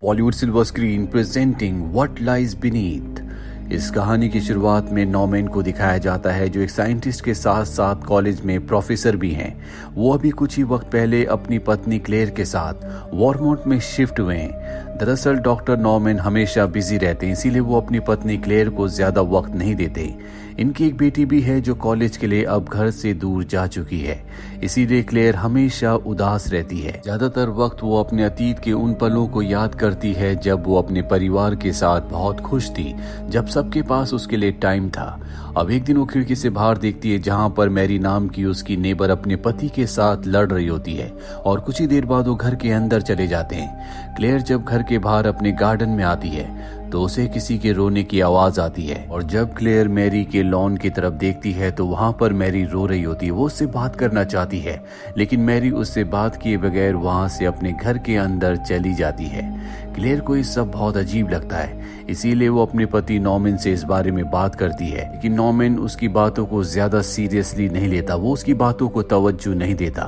Bollywood silver screen presenting what lies beneath. इस कहानी की शुरुआत में नॉर्मन को दिखाया जाता है, जो एक साइंटिस्ट के साथ साथ कॉलेज में प्रोफेसर भी हैं। वो अभी कुछ ही वक्त पहले अपनी पत्नी क्लेयर के साथ वॉरमोंट में शिफ्ट हुए हैं। दरअसल डॉक्टर नॉर्मन हमेशा बिजी रहते हैं, इसीलिए वो अपनी पत्नी क्लेयर को ज्यादा वक्त नहीं देते। इनकी एक बेटी भी है जो कॉलेज के लिए अब घर से दूर जा चुकी है, इसीलिए क्लेयर हमेशा उदास रहती है। ज्यादातर वक्त वो अपने अतीत के उन पलों को याद करती है जब वो अपने परिवार के साथ बहुत खुश थी, जब सबके पास उसके लिए टाइम था। अब एक दिन वो खिड़की से बाहर देखती है, जहां पर मैरी नाम की उसकी नेबर अपने पति के साथ लड़ रही होती है, और कुछ ही देर बाद वो घर के अंदर चले जाते हैं। क्लेयर जब घर के बाहर अपने गार्डन में आती है तो उसे किसी के रोने की आवाज आती है, और जब क्लेयर मैरी के लॉन की तरफ देखती है तो वहां पर मैरी रो रही होती है। वो उससे बात करना चाहती है, लेकिन मैरी उससे बात किए बगैर वहां से अपने घर के अंदर चली जाती है। क्लेयर को ये सब बहुत अजीब लगता है, इसीलिए वो अपने पति नॉर्मन से इस बारे में बात करती है, लेकिन नॉर्मन उसकी बातों को ज्यादा सीरियसली नहीं लेता। वो उसकी बातों को तवज्जो नहीं देता।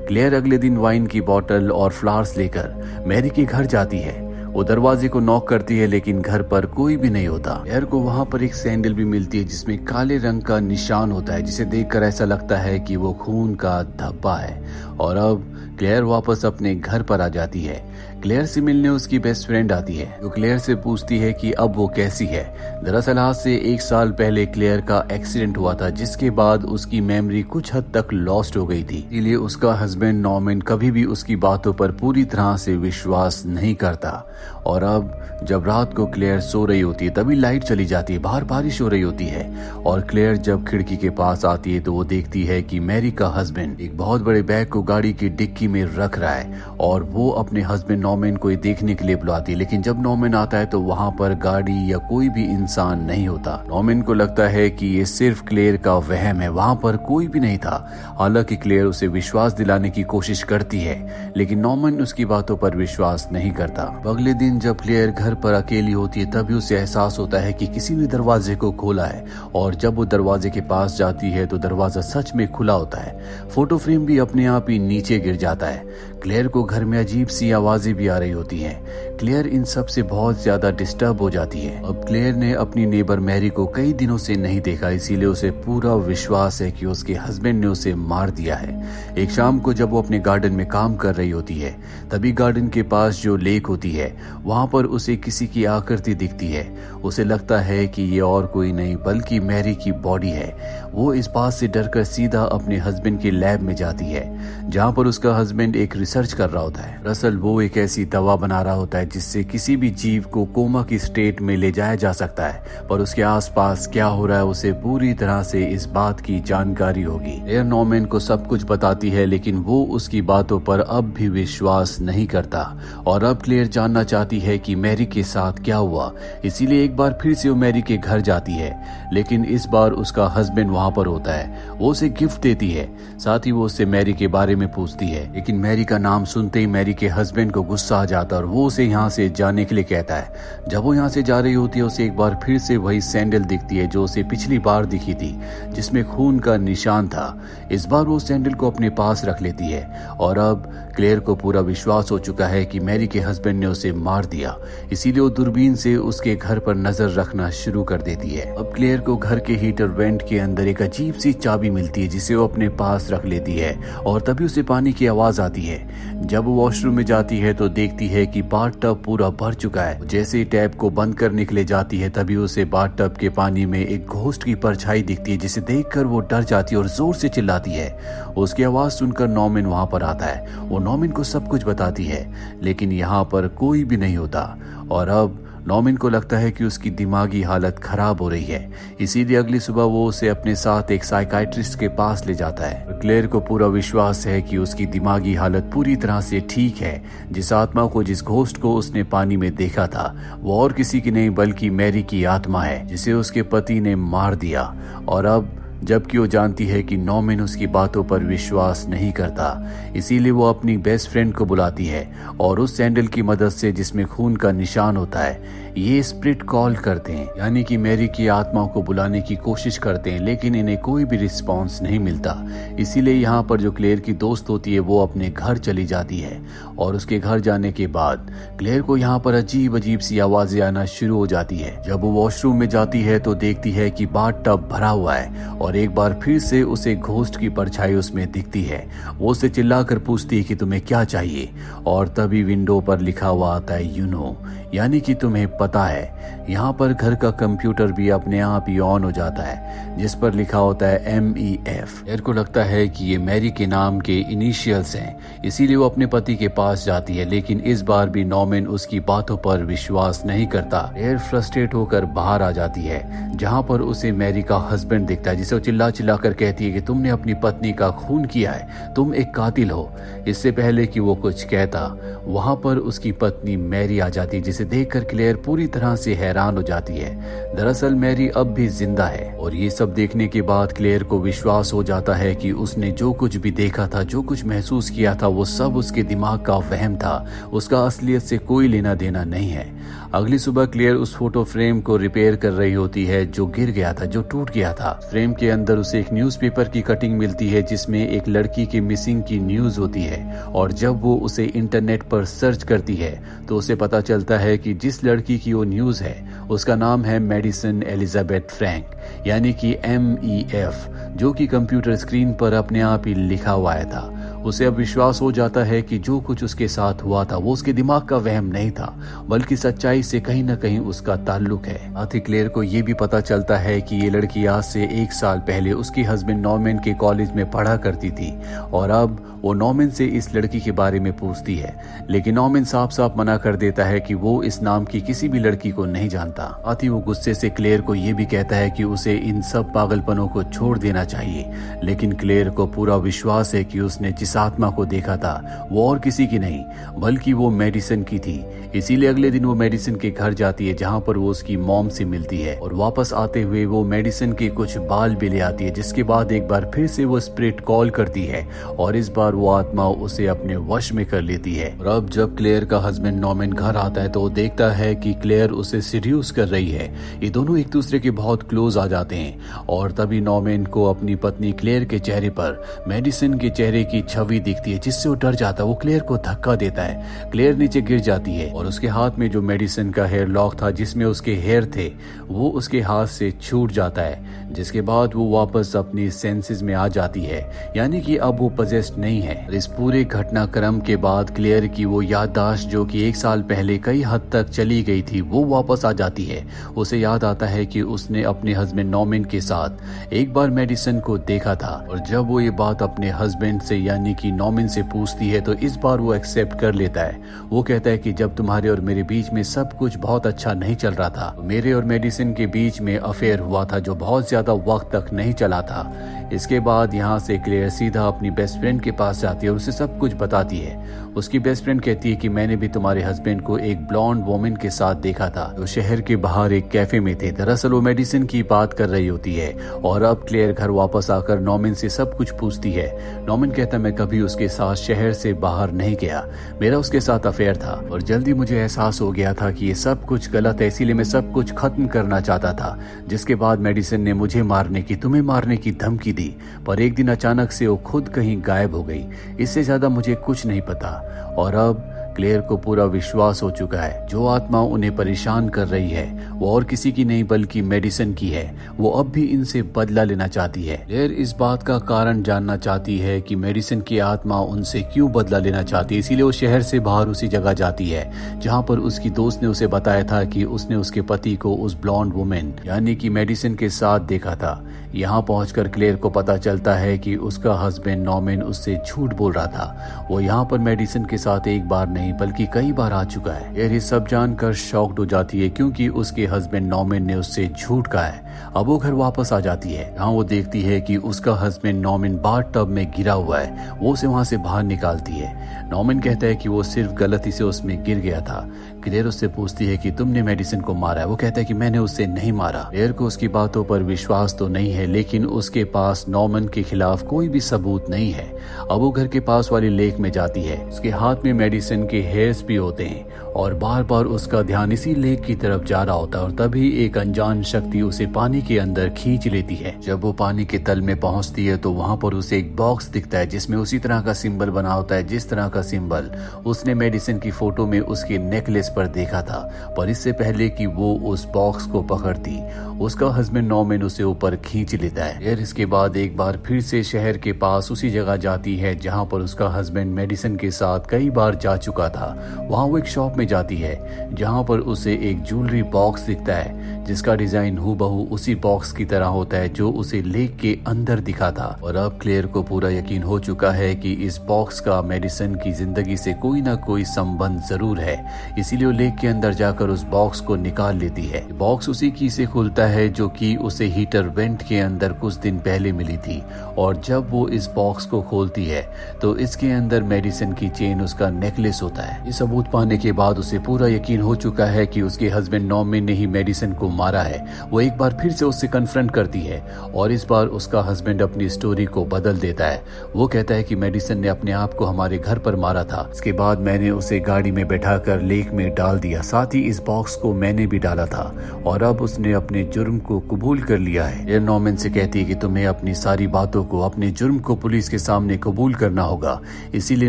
क्लेयर अगले दिन वाइन की बोतल और फ्लावर्स लेकर मैरी के घर जाती है। वो दरवाजे को नॉक करती है, लेकिन घर पर कोई भी नहीं होता। क्लेयर को वहां पर एक सैंडल भी मिलती है जिसमें काले रंग का निशान होता है, जिसे देखकर ऐसा लगता है कि वो खून का धब्बा है। और अब क्लेयर वापस अपने घर पर आ जाती है। क्लेयर से मिलने उसकी बेस्ट फ्रेंड आती है, जो क्लेयर से पूछती है कि अब वो कैसी है। दरअसल आज से 1 साल पहले क्लेयर का एक्सीडेंट हुआ था, जिसके बाद उसकी मेमोरी कुछ हद तक लॉस्ट हो गई थी। इसलिए उसका हस्बैंड नॉर्मन कभी भी उसकी बातों पर पूरी तरह से विश्वास नहीं करता। और अब जब रात को क्लेयर सो रही होती है, तभी लाइट चली जाती है। बाहर बारिश हो रही होती है, और क्लेयर जब खिड़की के पास आती है तो वो देखती है कि मैरी का हस्बैंड एक बहुत बड़े बैग को गाड़ी की डिक्की में रख रहा है, और वो अपने हस्बैंड नॉर्मन को देखने के लिए बुलाती है। लेकिन जब नॉर्मन आता है तो वहां पर गाड़ी या कोई भी इंसान नहीं होता। नॉर्मन को लगता है कि ये सिर्फ क्लेयर का वहम है, वहां पर कोई भी नहीं था। हालांकि क्लेयर उसे विश्वास दिलाने की कोशिश करती है, लेकिन नॉर्मन उसकी बातों पर विश्वास नहीं करता। अगले दिन जब क्लेयर घर पर अकेली होती है, तभी उसे एहसास होता है कि किसी ने दरवाजे को खोला है, और जब वो दरवाजे के पास जाती है तो दरवाजा सच में खुला होता है। फोटो फ्रेम भी अपने आप ही नीचे गिर जाता है। क्लेयर को घर में अजीब सी आवाजें भी आ रही होती हैं। क्लेयर इन सब से बहुत ज्यादा डिस्टर्ब हो जाती है। अब क्लेयर ने अपनी नेबर मैरी को कई दिनों से नहीं देखा, इसीलिए उसे पूरा विश्वास है कि उसके हस्बैंड ने उसे मार दिया है। एक शाम को जब वो अपने गार्डन में काम कर रही होती है, तभी गार्डन के पास जो लेक होती है वहां पर उसे किसी की आकृति दिखती है। उसे लगता है कि ये और कोई नहीं बल्कि मैरी की बॉडी है। वो इस बात से डरकर सीधा अपने हस्बैंड के लैब में जाती है, जहां पर उसका हस्बैंड एक रिसर्च कर रहा होता है। दरअसल वो एक ऐसी दवा बना रहा होता है जिससे किसी भी जीव को कोमा की स्टेट में ले जाया जा सकता है, पर उसके आसपास क्या हो रहा है उसे पूरी तरह से इस बात की जानकारी होगी। क्लेयर नॉर्मन को सब कुछ बताती है, लेकिन वो उसकी बातों पर अब भी विश्वास नहीं करता। और अब क्लेयर जानना चाहती है कि मैरी के साथ क्या हुआ, इसीलिए एक बार फिर से वो मैरी के घर जाती है, लेकिन इस बार उसका हस्बैंड वहां पर होता है। वो उसे गिफ्ट देती है, साथ ही वो उससे मैरी के बारे में पूछती है, लेकिन मैरी का नाम सुनते ही मैरी के हस्बैंड को गुस्सा आ जाता है और वो उसे यहाँ से जाने के लिए कहता है। जब वो यहाँ से जा रही होती है, उसे एक बार फिर से वही सैंडल दिखती है जो उसे पिछली बार दिखी थी, जिसमें खून का निशान था। इस बार वो सैंडल को अपने पास रख लेती है, और अब क्लेयर को पूरा विश्वास हो चुका है कि मैरी के हस्बैंड ने उसे मार दिया, इसीलिए वो दूरबीन से उसके घर पर नजर रखना शुरू कर देती है। अब क्लेयर को घर के हीटर वेंट के अंदर एक अजीब सी चाबी मिलती है, जिसे वो अपने पास रख लेती है, और तभी उसे पानी की आवाज आती है। जब वो वॉशरूम में जाती है तो देखती है कि बाथटब पूरा भर चुका है। जैसे ही टैप को बंद करने के लिए जाती है, तभी उसे बाथटब के पानी में एक घोस्ट की परछाई दिखती है, जिसे देखकर वो डर जाती है और जोर से चिल्लाती है। उसकी आवाज सुनकर नॉर्मन वहां पर आता है। वो नॉर्मन को सब कुछ बताती है, लेकिन यहाँ पर कोई भी नहीं होता। और अब नॉर्मन को लगता है कि उसकी दिमागी हालत खराब हो रही है, इसीलिए अगली सुबह वो उसे अपने साथ एक साइकाइट्रिस्ट के पास ले जाता है। क्लेयर को पूरा विश्वास है कि उसकी दिमागी हालत पूरी तरह से ठीक है। जिस आत्मा को, जिस घोस्ट को उसने पानी में देखा था, वो और किसी की नहीं बल्कि मैरी की आत्मा है, जिसे उसके पति ने मार दिया। और अब जबकि वो जानती है कि नॉर्मन उसकी बातों पर विश्वास नहीं करता। इसीलिए वो अपनी बेस्ट फ्रेंड को बुलाती है और उस सैंडल की मदद से, जिसमें खून का निशान होता है, ये स्पिरिट कॉल करते हैं, यानी कि मैरी की आत्मा को बुलाने की कोशिश करते हैं, लेकिन इन्हें कोई भी रिस्पॉन्स नहीं मिलता। इसीलिए यहाँ पर जो क्लेयर की दोस्त होती है वो अपने घर चली जाती है और उसके घर जाने के बाद क्लेयर को यहाँ पर अजीब अजीब सी आवाजें आना शुरू हो जाती है। जब वो वॉशरूम में जाती है तो देखती है कि बाथ टब भरा हुआ है और एक बार फिर से उसे घोस्ट की परछाई उसमें दिखती है। वो उसे चिल्लाकर पूछती है कि तुम्हें क्या चाहिए, और तभी विंडो पर लिखा हुआ आता है यू नो, यानी कि तुम्हें पता है। यहाँ पर घर का कंप्यूटर भी अपने आप ही ऑन हो जाता है, जिस पर लिखा होता है MEF। क्लेयर को लगता है कि ये मैरी के नाम के इनिशियल्स हैं, इसीलिए वो अपने पति के पास जाती है, लेकिन इस बार भी नॉर्मन उसकी बातों पर विश्वास नहीं करता। क्लेयर फ्रस्ट्रेट होकर बाहर आ जाती है, जहाँ पर उसे मैरी का हस्बैंड दिखता है, जिसे वो चिल्ला चिल्ला कर कहती है कि तुमने अपनी पत्नी का खून किया है, तुम एक कातिल हो। इससे पहले कि वो कुछ कहता, वहां पर उसकी पत्नी मैरी आ जाती है, जिसे देखकर क्लेयर पूरी तरह से हैरान हो जाती है। दरअसल मैरी अब भी जिंदा है और ये सब देखने के बाद क्लेयर को विश्वास हो जाता है कि उसने जो कुछ भी देखा था, जो कुछ महसूस किया था, वो सब उसके दिमाग का वहम था, उसका असलियत से कोई लेना देना नहीं है। अगली सुबह क्लेयर उस फोटो फ्रेम को रिपेयर कर रही होती है जो गिर गया था, जो टूट गया था। फ्रेम के अंदर उसे एक न्यूज़पेपर की कटिंग मिलती है जिसमें एक लड़की के मिसिंग की न्यूज होती है, और जब वो उसे इंटरनेट पर सर्च करती है तो उसे पता चलता है कि जिस लड़की की वो न्यूज है उसका नाम है मेडिसन एलिजाबेथ फ्रैंक, यानी कि MEF, जो कि कंप्यूटर स्क्रीन पर अपने आप ही लिखा हुआ था। उसे अब विश्वास हो जाता है कि जो कुछ उसके साथ हुआ था वो उसके दिमाग का वहम नहीं था, बल्कि सच्चाई से कहीं न कहीं उसका ताल्लुक है। साथ ही क्लेयर को ये भी पता चलता है कि ये लड़की आज से 1 साल पहले उसके हस्बैंड नॉर्मन के कॉलेज में पढ़ा करती थी, और अब वो नॉर्मन से इस लड़की के बारे में पूछती है, लेकिन नॉर्मन साफ साफ मना कर देता है कि वो इस नाम की किसी भी लड़की को नहीं जानता। साथ ही वो गुस्से से क्लेयर को ये भी कहता है कि उसे इन सब पागलपनों को छोड़ देना चाहिए, लेकिन क्लेयर को पूरा विश्वास है कि उसने जिस आत्मा को देखा था वो और किसी की नहीं बल्कि वो मेडिसन की थी। इसीलिए अगले दिन वो मेडिसन के घर जाती है, जहाँ पर वो उसकी मॉम से मिलती है, और वापस आते हुए वो मेडिसन के कुछ बाल भी ले आती है, जिसके बाद एक बार फिर से वो स्पिरिट कॉल करती है और इस बार वो आत्मा उसे अपने वश में कर लेती है। और अब जब क्लेयर का हस्बैंड नॉर्मन घर आता है तो वो देखता है कि क्लेयर उसे सीड्यूस कर रही है। ये दोनों एक दूसरे के बहुत क्लोज आ जाते हैं और तभी नॉर्मन को अपनी पत्नी क्लेयर के चेहरे पर मेडिसन के चेहरे की छवि दिखती है, जिससे वो डर जाता है। वो क्लेयर को धक्का देता है, क्लेयर नीचे गिर जाती है और उसके हाथ में जो मेडिसन का हेयर लॉक था जिसमें उसके हेयर थे वो उसके हाथ से छूट जाता है, जिसके बाद वो वापस अपनी सेंसेस में आ जाती है, यानी कि अब वो पजेस्ड नहीं है। इस पूरे घटनाक्रम के बाद क्लेयर की वो याददाश्त जो कि 1 साल पहले कई हद तक चली गई थी वो वापस आ जाती है। उसे याद आता है कि उसने अपने हस्बैंड नॉर्मन के साथ एक बार मेडिसन को देखा था, और जब वो ये बात अपने हस्बैंड से यानी कि नॉर्मन से पूछती है तो इस बार वो एक्सेप्ट कर लेता है। वो कहता है कि जब तुम्हारे और मेरे बीच में सब कुछ बहुत अच्छा नहीं चल रहा था, मेरे और मेडिसन के बीच में अफेयर हुआ था जो बहुत ज्यादा वक्त तक नहीं चला था। इसके बाद यहाँ से क्लेयर सीधा अपनी बेस्ट फ्रेंड के पास जाती है और उसे सब कुछ बताती है। उसकी बेस्ट फ्रेंड कहती है कि मैंने भी तुम्हारे हस्बैंड को एक ब्लॉन्ड वुमन के साथ देखा था जो शहर के बाहर एक कैफे में थे। दरअसल वो मेडिसिन की बात कर रही होती है और अब क्लेयर घर वापस आकर नॉर्मन से सब कुछ पूछती है। नॉर्मन कहता मैं कभी उसके साथ शहर से बाहर नहीं गया, मेरा उसके साथ अफेयर था और जल्दी मुझे एहसास हो गया था कि ये सब कुछ गलत है, इसीलिए मैं सब कुछ खत्म करना चाहता था। जिसके बाद मेडिसिन ने मुझे मारने की, तुम्हें मारने की धमकी दी, पर एक दिन अचानक से वो खुद कहीं गायब हो गई। इससे ज्यादा मुझे कुछ नहीं पता। और अब क्लेयर को पूरा विश्वास हो चुका है जो आत्मा उन्हें परेशान कर रही है वो और किसी की नहीं बल्कि मेडिसिन की है। वो अब भी इनसे बदला लेना चाहती है। क्लेयर इस बात का कारण जानना चाहती है कि मेडिसिन की आत्मा उनसे क्यों बदला लेना चाहती है, इसीलिए वो शहर से बाहर उसी जगह जाती है जहाँ पर उसकी दोस्त ने उसे बताया था कि उसने उसके पति को उस ब्लॉन्ड वुमेन यानी कि मेडिसिन के साथ देखा था। यहाँ पहुंचकर क्लेयर को पता चलता है कि उसका हस्बैंड नॉर्मन उससे झूठ बोल रहा था। वो यहाँ पर मेडिसिन के साथ एक बार नहीं बल्कि कई बार आ चुका है। क्लेयर ये सब जानकर शॉक्ड हो जाती है क्योंकि उसके हस्बैंड नॉर्मन ने उससे झूठ कहा है। अब वो घर वापस आ जाती है। यहाँ वो देखती है कि उसका हस्बैंड नॉर्मन बाथ टब में गिरा हुआ है। वो उसे वहां से बाहर निकालती है। नॉर्मन कहता है कि वो सिर्फ गलती से उसमें गिर गया था। क्लेयर उससे पूछती है कि तुमने मेडिसन को मारा है। वो कहता है कि मैंने उसे नहीं मारा। क्लेयर को उसकी बातों पर विश्वास तो नहीं है, लेकिन उसके पास नॉर्मन के खिलाफ कोई भी सबूत नहीं है। अब वो घर के पास वाली लेक में जाती है। उसके हाथ में मेडिसन के हेयर्स भी होते हैं और बार बार उसका ध्यान इसी लेक की तरफ जा रहा होता है और तभी एक अनजान शक्ति उसे पानी के अंदर खींच लेती है। जब वो पानी के तल में पहुंचती है तो वहां पर उसे एक बॉक्स दिखता है जिसमें उसी तरह का सिंबल बना होता है जिस तरह का सिंबल उसने मेडिसन की फोटो में उसके नेकलेस पर देखा था। पर इससे पहले कि वो उस बॉक्स को पकड़ती, उसका हस्बैंड नॉर्मन उसे ऊपर खींच लेता है। फिर इसके बाद एक बार फिर से शहर के पास उसी जगह जाती है जहां पर उसका हस्बैंड मेडिसन के साथ कई बार जा चुका था। वहां वो एक शॉप में जाती है जहां पर उसे एक ज्वेलरी बॉक्स दिखता है जिसका डिजाइन हूबहू उसी बॉक्स की तरह होता है जो उसे लेक के अंदर दिखा था। और अब क्लेयर को पूरा यकीन हो चुका है कि इस बॉक्स का मेडिसन की जिंदगी से कोई ना कोई संबंध जरूर है, इसीलिए वो लेक के अंदर जाकर उस बॉक्स को निकाल लेती है। बॉक्स उसी की से खुलता है जो कि उसे हीटर वेंट के अंदर कुछ दिन पहले मिली थी। और जब वो इस बॉक्स को खोलती है तो इसके अंदर मेडिसन की चेन, उसका नेकलेस होता है। ये सबूत पाने के बाद उसे पूरा यकीन हो चुका है कि उसके हस्बैंड नॉर्मन ने ही मेडिसन को मारा है। वो एक बार फिर से उससे कन्फ्रंट करती है और इस बार उसका हस्बैंड अपनी स्टोरी को बदल देता है। वो कहता है कि मेडिसन ने अपने आप को हमारे घर पर मारा था। इसके बाद मैंने उसे गाड़ी में बैठाकर लेक में डाल दिया, साथ ही इस बॉक्स को मैंने भी डाला था और अब उसने अपने जुर्म को कबूल कर लिया है। ये नॉर्मन से कहती है कि तुम्हें अपनी सारी बातों को, अपने जुर्म को पुलिस के सामने कबूल करना होगा। इसीलिए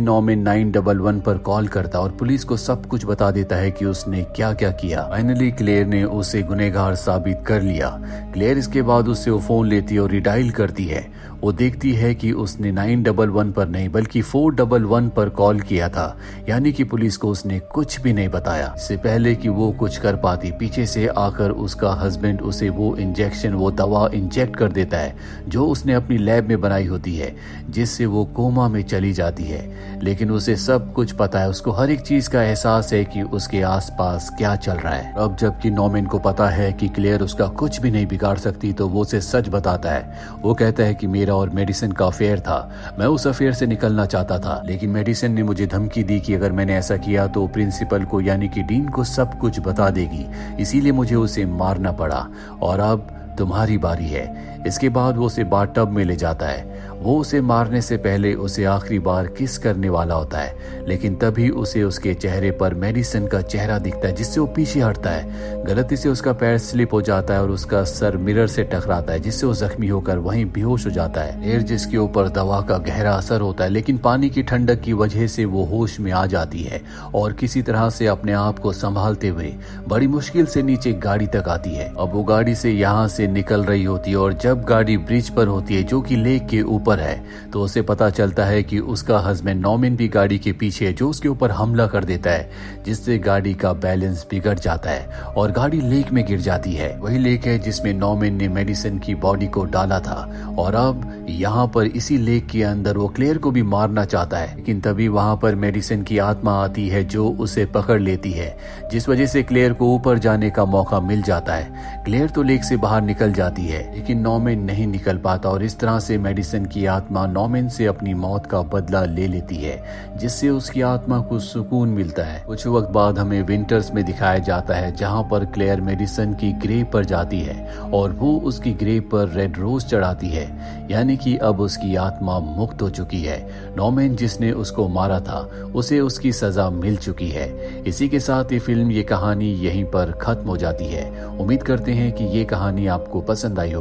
नॉर्मन 911 पर कॉल करता और पुलिस को सब कुछ बता देता है कि उसने क्या क्या किया। फाइनली क्लेयर ने उसे गुनहगार साबित कर लिया। क्लेयर इसके बाद उससे वो फोन लेती है और रिडायल करती है। वो देखती है कि उसने 911 पर नहीं बल्कि 411 पर कॉल किया था, यानी कि पुलिस को उसने कुछ भी नहीं बताया। इससे पहले कि वो कुछ कर पाती, पीछे से आकर उसका हस्बैंड उसे वो इंजेक्शन, वो दवा इंजेक्ट कर देता है जो उसने अपनी लैब में बनाई होती है, जिससे वो कोमा में चली जाती है। लेकिन उसे सब कुछ पता है, उसको हर एक चीज का एहसास है कि उसके आसपास क्या चल रहा है। अब जबकि नॉर्मन को पता है कि क्लेयर उसका कुछ भी नहीं बिगाड़ सकती तो वो उसे सच बताता है। वो कहता है कि मेरा और मेडिसन का अफेयर था, मैं उस अफेयर से निकलना चाहता था, लेकिन मेडिसन ने मुझे धमकी दी कि अगर मैंने ऐसा किया तो प्रिंसिपल को यानी कि डीन को सब कुछ बता देगी, इसीलिए मुझे उसे मारना पड़ा और अब तुम्हारी बारी है। इसके बाद वो उसे बाथटब में ले जाता है। वो उसे मारने से पहले उसे आखिरी बार किस करने वाला होता है, लेकिन तभी उसे उसके चेहरे पर मेडिसन का चेहरा दिखता है जिससे वो पीछे हटता है। गलती से उसका पैर स्लिप हो जाता है और उसका सर मिरर से टकराता है जिससे वो जख्मी होकर वहीं बेहोश हो जाता है। फिर जिसके ऊपर दवा का गहरा असर होता है, लेकिन पानी की ठंडक की वजह से वो होश में आ जाती है और किसी तरह से अपने आप को संभालते हुए बड़ी मुश्किल से नीचे गाड़ी तक आती है। अब वो गाड़ी से यहाँ से निकल रही होती है और जब गाड़ी ब्रिज पर होती है जो कि लेक के ऊपर है तो उसे पता चलता है कि उसका हस्बैंड नॉर्मन भी गाड़ी के पीछे है जो उसके ऊपर हमला कर देता है, जिससे गाड़ी का बैलेंस बिगड़ जाता है और गाड़ी लेक में गिर जाती है। वही लेक है जिसमें नॉर्मन ने मेडिसन की बॉडी को डाला था और अब यहाँ पर इसी लेक के अंदर वो क्लेयर को भी मारना चाहता है, लेकिन तभी वहां पर मेडिसन की आत्मा आती है जो उसे पकड़ लेती है, जिस वजह से क्लेयर को ऊपर जाने का मौका मिल जाता है। क्लेयर तो लेक से बाहर निकल जाती है लेकिन नॉर्मन नहीं निकल पाता और इस तरह से मेडिसन की आत्मा नॉर्मन से अपनी मौत का बदला ले लेती है, जिससे उसकी आत्मा को सुकून मिलता है। कुछ वक्त बाद हमें विंटर्स में दिखाया जाता है जहां पर क्लेयर मेडिसन की ग्रेव पर जाती है और वो उसकी ग्रेव पर रेड रोज चढ़ाती है, यानी कि अब उसकी आत्मा मुक्त हो चुकी है। नॉर्मन जिसने उसको मारा था उसे उसकी सजा मिल चुकी है। इसी के साथ ये फिल्म, ये कहानी यहीं पर खत्म हो जाती है। उम्मीद करते हैं कि ये कहानी आपको पसंद आई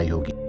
होगी।